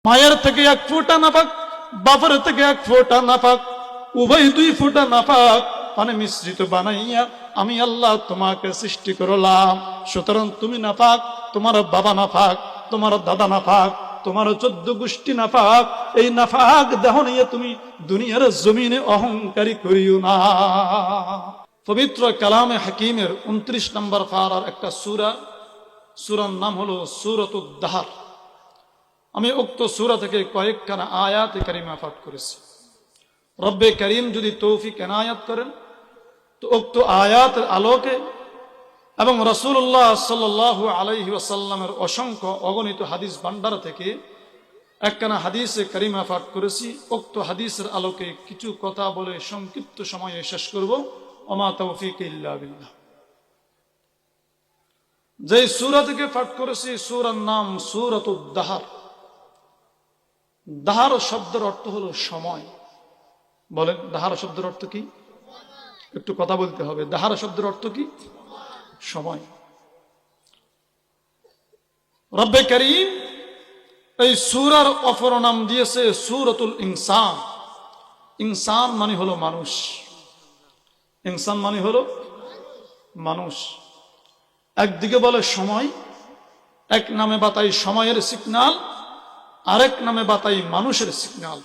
মায়ের থেকে 1 ফোঁটা নাপাক, বাপের থেকে 1 ফোঁটা নাপাক, উভয় 2 ফোঁটা নাপাক পানি মিশ্রিত বানাইয়া আমি আল্লাহ তোমাকে সৃষ্টি করলাম। সুতরাং তুমি নাপাক, তোমার বাবা নাপাক, তোমার দাদা নাপাক, তোমার 14 গোষ্ঠী নাপাক। এই নাপাক দেহ নিয়ে তুমি দুনিয়ার জমিনে অহংকারী করিও না। পবিত্র কালামে হাকিমের 29 নম্বর পারার একটা সূরার নাম হলো সূরাতুদ দাহর। আমি উক্ত সূরা থেকে কয়েকখানা আয়াত কারিমা পাঠ করেছি। রব্বে করিম যদি তৌফিক এনায়াত করেন তো উক্ত আয়াতের আলোকে এবং রাসূলুল্লাহ সাল্লাল্লাহু আলাইহি ওয়াসাল্লামের অসংখ্য অগণিত হাদিস ভান্ডার থেকে একখানা হাদিসে কারিমা পাঠ করেছি। উক্ত হাদিসের আলোকে কিছু কথা বলে সংক্ষিপ্ত সময়ে শেষ করব। ওমা তৌফিক ইল্লা বিল্লাহ। যে সূরা থেকে পাঠ করেছি সূরার নাম সূরাতুদ দাহর। দাহর শব্দের অর্থ হলো সময়। বলেন দাহর শব্দের অর্থ কি? একটু কথা বলতে হবে। দাহর শব্দের অর্থ কি? সময়। রব্বে করিম এই সূরার অপর নাম দিয়েছে সূরাতুল ইনসান। ইনসান মানে হলো মানুষ। ইনসান মানে হলো মানুষ। একদিকে বলে সময়, এক নামে বাতাই সময়ের সিগন্যাল, আরেক নামে বাতাই মানুষের সিগন্যাল।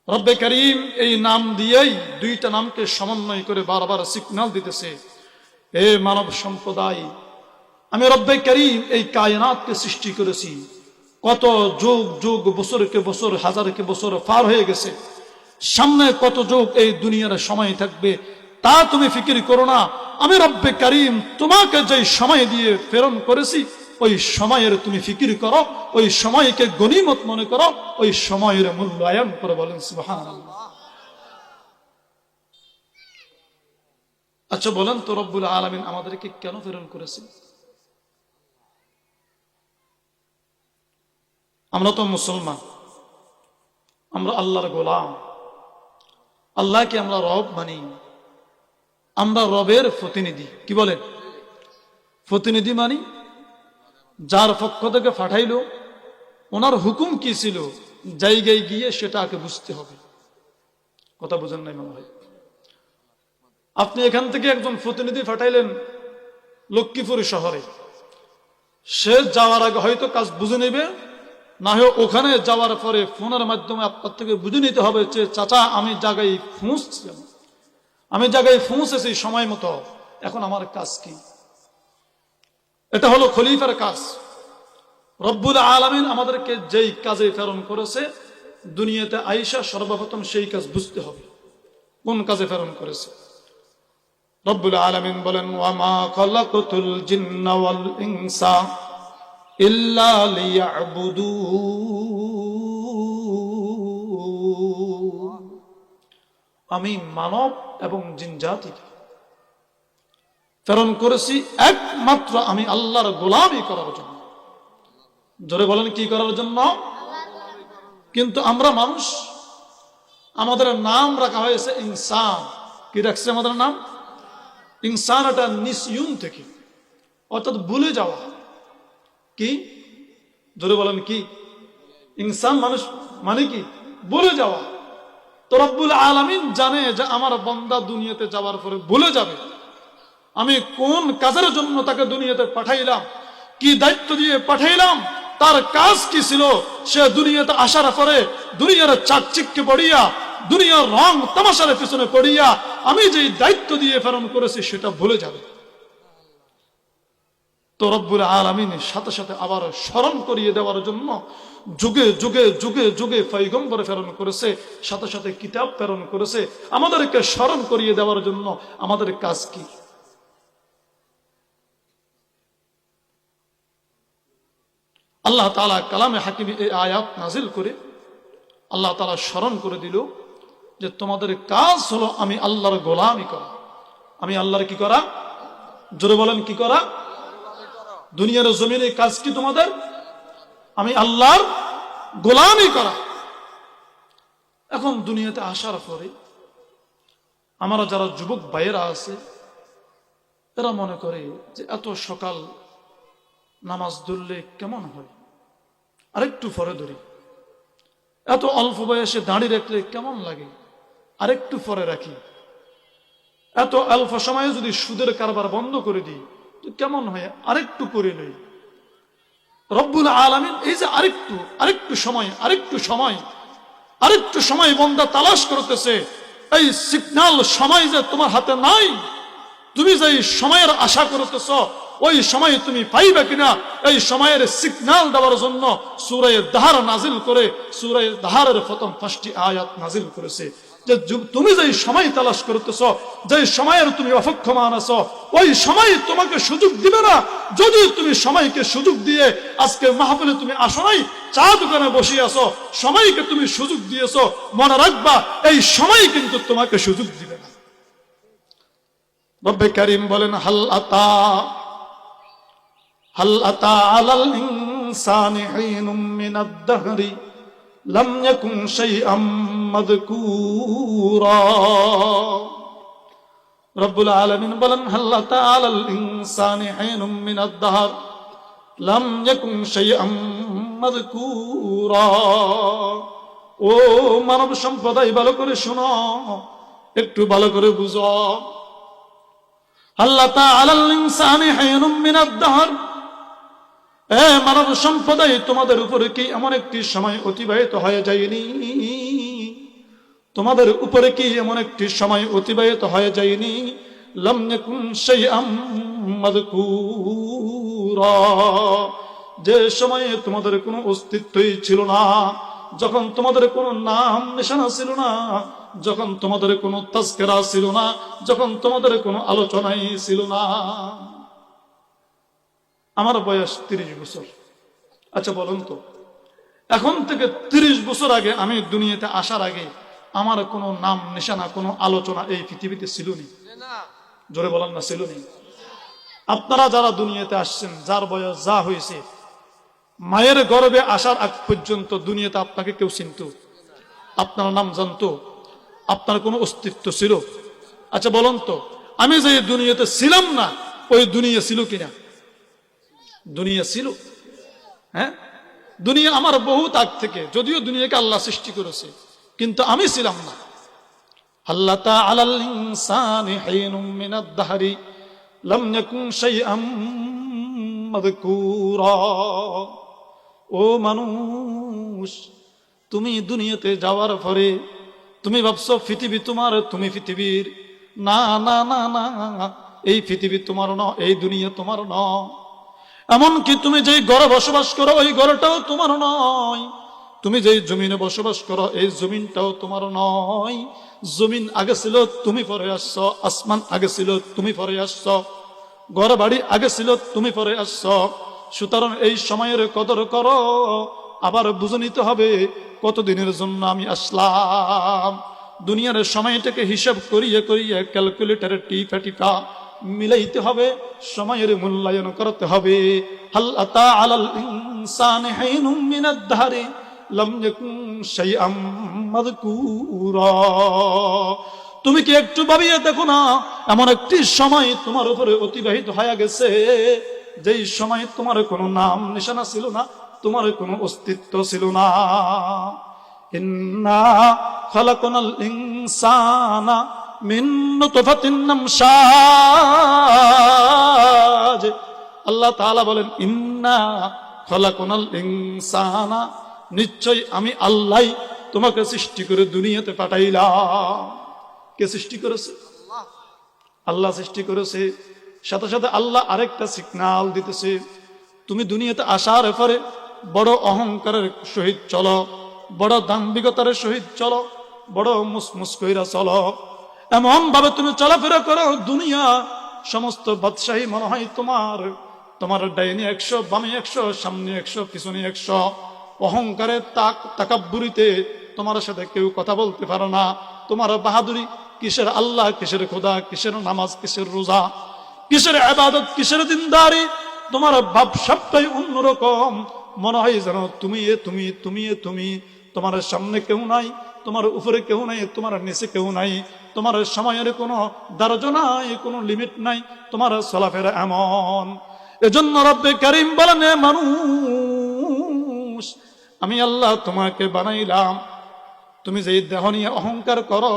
রব্বে করিম এই নাম দিয়েই দুইটা নামকে সমন্বয় করে বারবার সিগন্যাল দিতেছে, হে মানব সম্প্রদায়, আমি রব্বে করিম এই কায়নাতকে সৃষ্টি করেছি। কত যুগ যুগ, বছরকে বছর, হাজারকে বছর পার হয়ে গেছে। সামনে কত যুগ এই দুনিয়ার সময় থাকবে তা তুমি ফিকির করো না। আমি রব্বে করিম তোমাকে যেই সময় দিয়ে প্রেরণ করেছি ওই সময়ের তুমি ফিকির করো, ওই সময়কে গনিমত মনে করো, ওই সময়ের মূল্যায়ন করে। বলেন সুবহানাল্লাহ। আচ্ছা বলেন তো রব্বুল আলামিন আমাদেরকে কেন প্রেরণ করেছেন? আমরা তো মুসলমান, আমরা আল্লাহর গোলাম, আল্লাহকে আমরা রব মানি, আমরা রবের প্রতিনিধি। কি বলেন? প্রতিনিধি মানি। যার পক্ষ থেকে পাঠাইলো ওনার হুকুম কি ছিল জায়গায় গিয়ে সেটাকে বুঝতে হবে। কথা বুঝেন নাই মনে হয়? আপনি এখান থেকে একজন প্রতিনিধি পাঠাইলেন লক্ষ্মীপুর শহরে, সে যাওয়ার আগে হয়তো কাজ বুঝে নেবে, না হয় ওখানে যাওয়ার পরে ফোনের মাধ্যমে আপনার থেকে বুঝে নিতে হবে যে চাচা আমি জায়গায় পৌঁছছিলাম, আমি জায়গায় পৌঁছেছি সময় মতো, এখন আমার কাজ কি? এটা হলো খলিফার কাজ। রব্বুল আলামিন আমাদেরকে যেই কাজে প্রেরণ করেছে দুনিয়াতে আইসা সর্বপ্রথম সেই কাজ বুঝতে হবে কোন কাজে প্রেরণ করেছে। রব্বুল আলামিন বলেন, ওয়া মা খালাকাতুল জিন্না ওয়াল ইনসা ইল্লা লিয়াবুদুন। আমি মানব এবং জিন জাতিকে প্রেরণ করেছি একমাত্র আমি আল্লাহর গোলামি করার জন্য। জোরে বলেন কি করার জন্য? কিন্তু আমরা মানুষ, আমাদের নাম রাখা হয়েছে ইনসান। কি রাখছে আমাদের নাম? ইনসান। এটা নিসিয়ুন থেকে, অর্থাৎ ভুলে যাওয়া। কি? জোরে বলেন কি? ইনসান মানুষ মানে কি? ভুলে যাওয়া। তো রব্বুল আলামিন জানে যে আমার বান্দা দুনিয়াতে যাওয়ার পরে ভুলে যাবে। আমি কোন কাজের জন্য তাকে দুনিয়াতে পাঠাইলাম, কি দায়িত্ব দিয়ে পাঠাইলাম, তার কাজ কি ছিল, সে দুনিয়াতে আসার পরে দুনিয়ার চাকচিক্যে পড়িয়া, দুনিয়ার রং তামাশার পিছনে পড়িয়া আমি যেই দায়িত্ব দিয়ে প্রেরণ করেছি সেটা ভুলে যাবে। তো রব্বুল আলামিন সাথে সাথে আবার স্মরণ করিয়ে দেওয়ার জন্য যুগে যুগে যুগে যুগে পয়গম্বর প্রেরণ করেছে, সাথে সাথে কিতাব প্রেরণ করেছে আমাদেরকে স্মরণ করিয়ে দেওয়ার জন্য আমাদের কাজ কি। আল্লাহ তাআলা কালামে হাকিমে এই আয়াত নাজিল করে আল্লাহ তাআলা স্মরণ করে দিল যে তোমাদের কাজ হলো আমি আল্লাহর গোলামি করা। আমি আল্লাহর কি করা? জোরে বলেন কি করা? দুনিয়ার জমিনে কাজ কি তোমাদের? আমি আল্লাহর গোলামি করা। এখন দুনিয়াতে আসার পরে আমরা যারা যুবক ভাইয়েরা আছে এরা মনে করে যে এত সকাল নামাজ ধরলে কেমন হয়, আরেকটু পরে ধরি, এত অল্প বয়সে দাড়ি রাখলে কেমন লাগে, আরেকটু পরে রাখি, এত অল্প সময়ে যদি সুদের কারবার বন্ধ করে দিই তো কেমন হয়, আরেকটু করে নেই। রব্বুল আলামিন এই যে আরেকটু সময় বন্দা তালাশ করতেছে, এই সিগন্যাল সময় যে তোমার হাতে নাই, তুমি যে সময়ের আশা করতেছ ওই সময় তুমি পাইবে কিনা, এই সময়ের সিগন্যাল দেওয়ার জন্য সূরা দাহর নাজিল করে, সূরা দাহরের প্রথম 5টি আয়াত নাজিল করেছে যে তুমি যে সময় তালাশ করতেছ, যে সময়ের তুমি অপেক্ষমান আছো, ওই সময় তোমাকে সুযোগ দিবে না। যদি তুমি সময়কে সুযোগ দিয়ে আজকে মাহফিলে তুমি আসো নাই, চা দোকানে বসে আছো, সময়কে তুমি সুযোগ দিয়েছো, মনে রাখবা এই সময় কিন্তু তোমাকে সুযোগ দিবে না। রব্বে কারীম বলেন হাল আতা আলাল ইনসানি হিনুম মিনাদ দাহরি লাম ইয়াকুন শাইআম মাযকুরা। রব্বুল আলামিন বলেন হাল আতা আলাল ইনসানি হিনুম মিনাদ দাহর লাম ইয়াকুন শাইআম মাযকুরা। ও মানব সম্প্রদায়, ভালো করে শোনো, একটু ভালো করে বুঝো। হাল আতা আলাল ইনসানি হিনুম মিনাদ দাহর, মানব সম্প্রদায়, তোমাদের উপরে কি এমন একটি সময় অতিবাহিত হয়ে যায়নি? তোমাদের উপরে কি এমন একটি সময় অতিবাহিত হয়ে যায়নি? লাম ইয়াকুন শাইআম মাযকুরা, যে সময়ে তোমাদের কোনো অস্তিত্বই ছিল না, যখন তোমাদের কোনো নাম নিশানা ছিল না, যখন তোমাদের কোনো তাজকিরা ছিল না, যখন তোমাদের কোনো আলোচনাই ছিল না। আমার বয়স 30 বছর। আচ্ছা বলুন তো, এখন থেকে 30 বছর আগে, আমি দুনিয়াতে আসার আগে আমার কোনো নাম নিশানা, কোনো আলোচনা এই পৃথিবীতে ছিল নি? জোরে বলেন না, ছিল নি? আপনারা যারা দুনিয়াতে আসছেন, যার বয়স যা হয়েছে, মায়ের গর্ভে আসার আগ পর্যন্ত দুনিয়াতে আপনাকে কেউ চিনত? আপনার নাম জানতো? আপনার কোনো অস্তিত্ব ছিল? আচ্ছা বলুন তো, আমি যে দুনিয়াতে ছিলাম না, ওই দুনিয়া ছিল কিনা? দুনিয়া ছিল। হ্যাঁ, দুনিয়া আমার বহুত আগ থেকে, যদিও দুনিয়াকে আল্লাহ সৃষ্টি করেছে, কিন্তু আমি ছিলাম না। হাল আতা আলাল ইনসানি হিনুম মিনাদ দাহরি লাম ইয়াকুন শাইআম মাযকুরা। ও মানুষ, তুমি দুনিয়াতে যাওয়ার পরে তুমি ভাবছো পৃথিবী তোমার, তুমি পৃথিবীর। না না না না, এই পৃথিবী তোমার নয়, এই দুনিয়া তোমার নয়। এমনকি তুমি যেই ঘরে বসবাস করো ওই ঘরটাও তোমার নয়। তুমি যেই জমিনে বসবাস করো এই জমিনটাও তোমার নয়। জমিন আগে ছিল, তুমি পরে আসছো। আসমান আগে ছিল, তুমি পরে আসছো। ঘর বাড়ি আগে ছিল, তুমি পরে আসছো। সুতরাং এই সময়ের কদর করো। আবার বুঝে নিতে হবে কতদিনের জন্য আমি আসলাম। দুনিয়ার সময়টাকে হিসাব করিয়ে করিয়ে ক্যালকুলেটারে টিপা মিলাইতে হবে, সময়ের মূল্যায়ন করতে হবে। হাল আতা আলাল ইনসানি হিনুম মিনাদ দাহরি লাম ইয়াকুন শাইআম মাযকুরা। তুমি কি একটু ভাবিয়ে দেখো না, এমন একটি সময় তোমার উপরে অতিবাহিত হয়ে গেছে, যেই সময় তোমার কোনো নাম নিশানা ছিল না, তোমার কোনো অস্তিত্ব ছিল না। ইন্না খালাকনাল ইনসানা মিন নুতফাতিন আমশাজ। আল্লাহ তাআলা বলেন ইন্না খালাকনাল ইনসানা, নিশ্চয় আমি আল্লাহ তোমাকে সৃষ্টি করে দুনিয়াতে পাঠাইলাম। কে সৃষ্টি করেছে? আল্লাহ সৃষ্টি করেছে। সাথে সাথে আল্লাহ আরেকটা সিগন্যাল দিতেছে, তুমি দুনিয়াতে আসার পরে বড় অহংকারের সহিত চলো, বড় দাম্ভিকতার সহিত চলো, বড় মুসমুস কইরা চলো। এমন ভাবে তুমি চলাফেরা করো, দুনিয়া সমস্ত বাদশাহী মনে হয় তোমার। তোমার ডাইনি 100, বামে 100, সামনে 100, পিছনে 100। অহংকারে তাকাব্বুরিতে তোমার সাথে কেউ কথা বলতে পারে না। তোমার বাহাদুরি কিসের আল্লাহ, কিসের খোদা, কিসের নামাজ, কিসের রোজা, কিসের ইবাদত, কিসের দিনদারি, তোমার ভাব সবটাই অন্যরকম। মনে হয় যেন তুমি। তোমার সামনে কেউ নাই, তোমার উপরে কেউ নাই, তোমার নিচে কেউ নাই। তোমার সময়ের কোনো দারজ নাই, কোনো লিমিট নাই। তোমার চলাফেরা এমন। এজন্য রব্বে কারীম বলেন, মানুষ আমি আল্লাহ তোমাকে বানাইলাম, তুমি যেই দেহ নিয়ে অহংকার করো,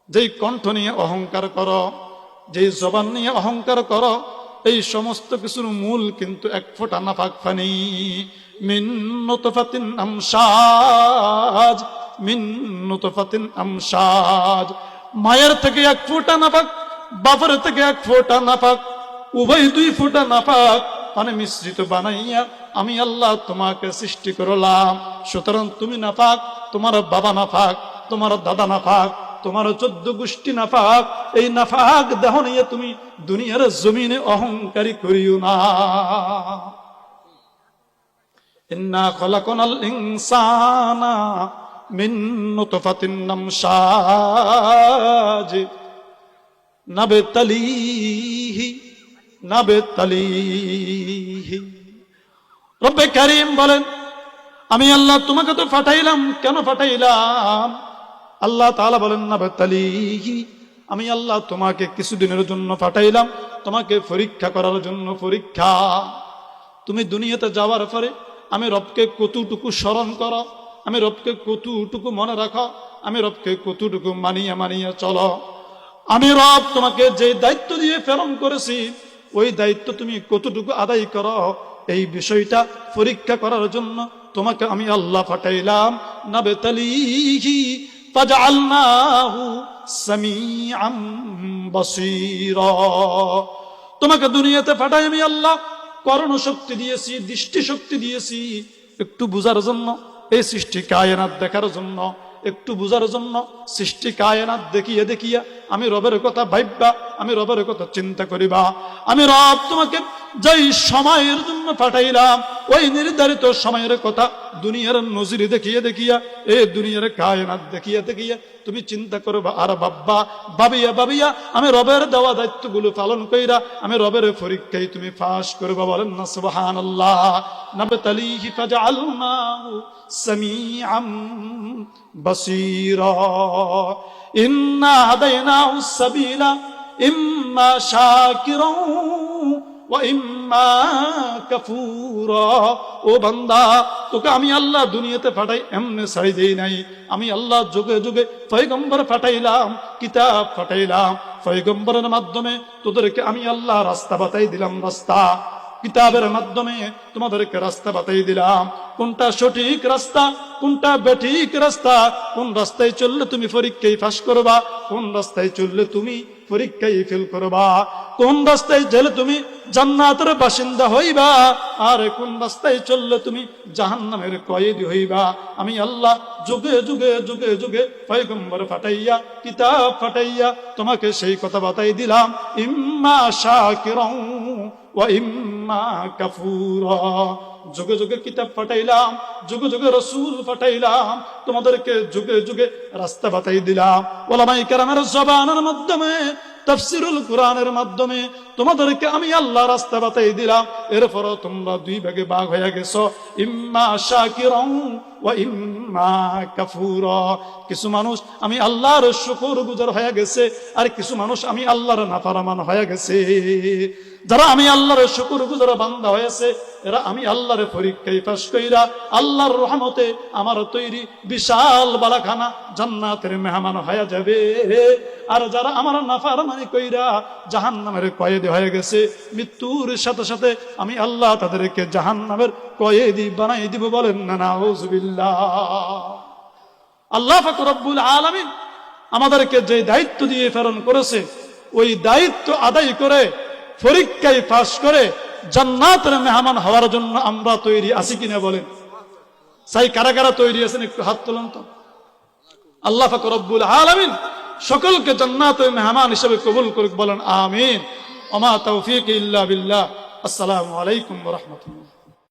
যেই কণ্ঠ নিয়ে অহংকার করো, যেই জবান নিয়ে অহংকার করো, এই সমস্ত কিছুর মূল কিন্তু এক ফোঁটা নাপাক পানি। মিন নুতফাতিন আমশাজ, মিন নুতফাতিন আমশাজ। মায়ের থেকে এক ফোঁটা নাপাক, বাপের থেকে এক ফোঁটা নাপাক, উভয় দুই ফোঁটা নাপাক পানি মিশ্রিত বানাইয়া আমি আল্লাহ তোমাকে সৃষ্টি করলাম। সুতরাং তুমি নাপাক, তোমার বাবা নাপাক, তোমার দাদা নাপাক, তোমার 14 গোষ্ঠী নাপাক। এই নাপাক দেহ নিয়ে তুমি দুনিয়ার জমিনে অহংকারী করিও না। ইন্না খলাকনাল ইনসানা মিন নুতফাতিন আমশাজ নাবতালিহি নাবতালিহি। রব্বে কারীম বলেন, আমি আল্লাহ তোমাকে তো পাঠাইলাম, কেন পাঠাইলাম? আল্লাহ তাআলা বলেন নাবতালিহি, আমি আল্লাহ তোমাকে কিছুদিনের জন্য পাঠাইলাম, তোমাকে পরীক্ষা করার জন্য। পরীক্ষা, তুমি দুনিয়াতে যাওয়ার পরে আমি রবকে কতটুকু স্মরণ করো, আমি রবকে কতটুকু মনে রাখো, আমি রবকে কতটুকু মানিয়ে মানিয়ে চলো। আমি রব তোমাকে যে দায়িত্ব দিয়ে প্রেরণ করেছি ওই দায়িত্ব তুমি কতটুকু আদায় করো, এই বিষয়টা পরীক্ষা করার জন্য তোমাকে আমি আল্লাহ পাঠাইলাম। নাবতালিহি ফাজআলনাহু সামিআম বাসীরা। তোমাকে দুনিয়াতে পাঠাই আমি আল্লাহ কর্ণ শক্তি দিয়েছি, দৃষ্টি শক্তি দিয়েছি, একটু বুঝার জন্য, এই সৃষ্টি কায়নাত দেখার জন্য, একটু বুঝার জন্য। সৃষ্টি কায়নাত দেখিয়ে দেখিয়া আমি রবের কথা ভাববা, আমি রবের কথা চিন্তা করিবা। আমি রব তোমাকে যেই সময়ের জন্য পাঠাইলাম ওই নির্ধারিত সময়ের কথা দুনিয়ার নজির দেখিয়ে দেখিয়া, এই দুনিয়ার কায়নাত দেখিয়ে দেখিয়া তুমি চিন্তা করবা আর ভাববা। ভাবিয়া ভাবিয়া আমি রবের দেওয়া দায়িত্বগুলো পালন কইরা আমি রবের পরীক্ষায় তুমি পাস করবা। বলেন না সুবহানাল্লাহ। নাবতালিহি ফাজআলনাহু সামিআম বাসীরা। ইন্না হাদাইনাহু সাবিলা ইম্মা শাকিরান ওয়া ইম্মা কাফুরা। ও বান্দা, তোকে আমি আল্লাহ দুনিয়াতে পাঠাই এমনি ছাড়ি দেই নাই। আমি আল্লাহ যুগে যুগে পয়গম্বর পাঠাইলাম, কিতাব পাঠাইলাম। পয়গম্বরের মাধ্যমে তোদেরকে আমি আল্লাহ রাস্তা বাতাই দিলাম। রাস্তা, কিতাবের মাধ্যমে তোমাদেরকে রাস্তা বাতাই দিলাম। কোনটা সঠিক রাস্তা, কোনটা বেঠিক রাস্তা, কোন রাস্তায় চললে তুমি পরীক্ষায় পাস করবা, কোন রাস্তায় চললে তুমি পরীক্ষায় ফেল করবা, কোন রাস্তায় গেলে তুমি জান্নাতের বাসিন্দা হইবা, আর কোন রাস্তায় চললে তুমি জাহান্নামের কয়েদি হইবা। আমি আল্লাহ যুগে যুগে যুগে যুগে পয়গম্বর পাঠাইয়া, কিতাব পাঠাইয়া তোমাকে সেই কথা বাতাই দিলাম। ইম্মা শাকিরান ওয়া ইম্মা কাফুরা। যুগে যুগে কিতাব পাঠাইলাম, যুগে যুগে রাসূল পাঠাইলাম, তোমাদেরকে যুগে যুগে রাস্তা বাতাই দিলাম। উলামায়ে কেরামের জবানের মাধ্যমে, তাফসীরুল কুরআনের মাধ্যমে তোমাদেরকে আমি আল্লাহ রাস্তা বাতাই দিলাম। এরপর তোমরা দুই ভাগে ভাগ হয়ে গেছো, ইম্মা শাকিরান ওয়া ইম্মা কাফুরা। কিছু মানুষ আমি আল্লাহর শুকরগুজার হয়ে গেছে, আর কিছু মানুষ আমি আল্লাহর নাফরমান হয়ে গেছে। যারা আমি আল্লাহর শুকরগুজার বান্দা হয়েছে এরা আমি আল্লাহর পরীক্ষায় পাস কইরা আল্লাহর রহমতে আমার তৈরি বিশাল বালাখানা জান্নাতের মেহমান হয়ে যাবে। আর যারা আমার নাফরমানি কইরা জাহান্নামের কয়েদি হয়ে গেছে, মৃত্যুর সাথে সাথে আমি আল্লাহ তাদেরকে জাহান্নামের কয়েদি বানাই দিব। বলেন না নাউযুবিল্লাহ। আল্লাহ পাক রব্বুল আলামিন আমাদেরকে যে দায়িত্ব দিয়ে প্রেরণ করেছে ওই দায়িত্ব আদায় করে পরীক্ষায় পাস করে জান্নাতের মেহমান হওয়ার জন্য আমরা তৈরি আছি কিনা বলেন? চাই কারা কারা তৈরি আছেন একটু হাত তোলেন তো। আল্লাহ পাক রব্বুল আলামিন সকলকে জান্নাতের মেহমান হিসেবে কবুল করুক। বলেন আমিন। ওমা তাওফীক ইল্লা বিল্লাহ। আসসালামু আলাইকুম ওয়া রাহমাতুল্লাহ।